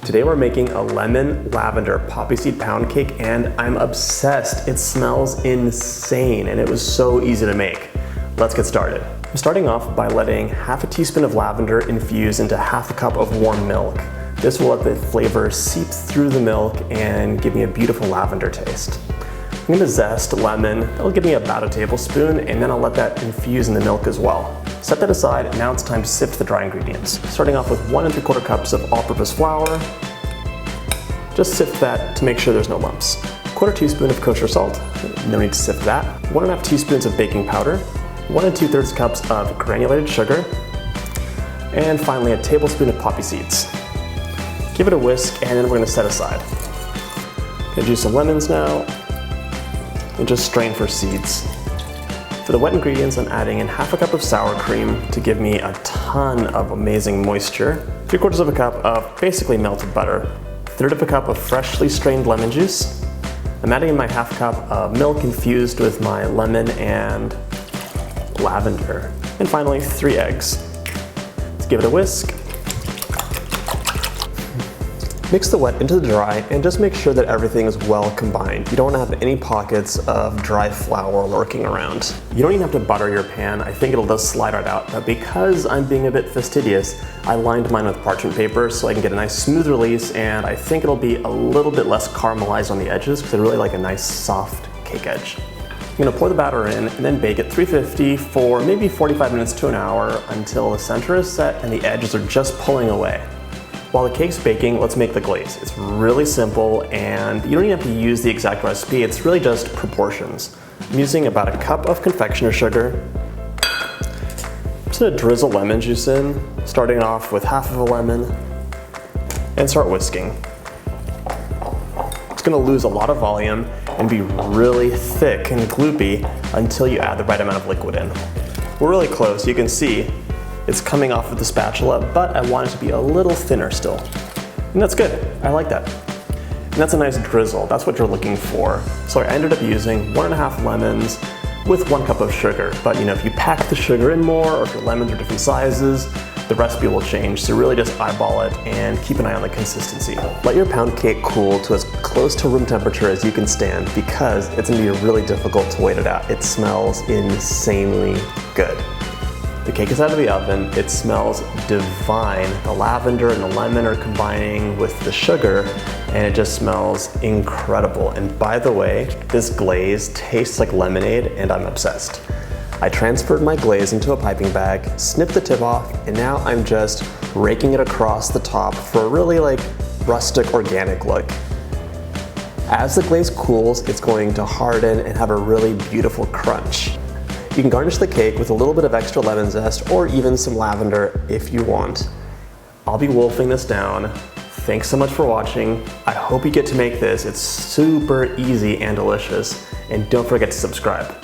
Today we're making a lemon lavender poppy seed pound cake and I'm obsessed. It smells insane and it was so easy to make. Let's get started. I'm starting off by letting half a teaspoon of lavender infuse into half a cup of warm milk. This will let the flavor seep through the milk and give me a beautiful lavender taste. I'm going to zest lemon. That'll give me about a tablespoon, and then I'll let that infuse in the milk as well. Set that aside, and now it's time to sift the dry ingredients. Starting off with 1 3/4 cups of all-purpose flour. Just sift that to make sure there's no lumps. 1/4 teaspoon of kosher salt. No need to sift that. 1 1/2 teaspoons of baking powder. 1 2/3 cups of granulated sugar. And finally, a tablespoon of poppy seeds. Give it a whisk, and then we're going to set aside. Gonna juice some lemons now. And just strain for seeds. For the wet ingredients, I'm adding in half a cup of sour cream to give me a ton of amazing moisture. 3/4 of a cup of basically melted butter. 1/3 of a cup of freshly strained lemon juice. I'm adding in my half cup of milk infused with my lemon and lavender. And finally, 3 eggs. Let's give it a whisk. Mix the wet into the dry and just make sure that everything is well combined. You don't want to have any pockets of dry flour lurking around. You don't even have to butter your pan. I think it'll just slide right out. But because I'm being a bit fastidious, I lined mine with parchment paper so I can get a nice smooth release, and I think it'll be a little bit less caramelized on the edges because I really like a nice soft cake edge. I'm going to pour the batter in and then bake at 350 for maybe 45 minutes to an hour until the center is set and the edges are just pulling away. While the cake's baking, let's make the glaze. It's really simple and you don't even have to use the exact recipe, it's really just proportions. I'm using about a cup of confectioner sugar. I'm just gonna drizzle lemon juice in, starting off with half of a lemon, and start whisking. It's gonna lose a lot of volume and be really thick and gloopy until you add the right amount of liquid in. We're really close, you can see it's coming off with the spatula, but I want it to be a little thinner still. And that's good, I like that. And that's a nice drizzle, that's what you're looking for. So I ended up using 1 1/2 lemons with 1 cup of sugar. But you know, if you pack the sugar in more, or if your lemons are different sizes, the recipe will change. So really just eyeball it and keep an eye on the consistency. Let your pound cake cool to as close to room temperature as you can stand because it's gonna be really difficult to wait it out. It smells insanely good. The cake is out of the oven, it smells divine. The lavender and the lemon are combining with the sugar and it just smells incredible. And by the way, this glaze tastes like lemonade and I'm obsessed. I transferred my glaze into a piping bag, snipped the tip off, and now I'm just raking it across the top for a really rustic organic look. As the glaze cools, it's going to harden and have a really beautiful crunch. You can garnish the cake with a little bit of extra lemon zest or even some lavender if you want. I'll be wolfing this down. Thanks so much for watching. I hope you get to make this. It's super easy and delicious. And don't forget to subscribe.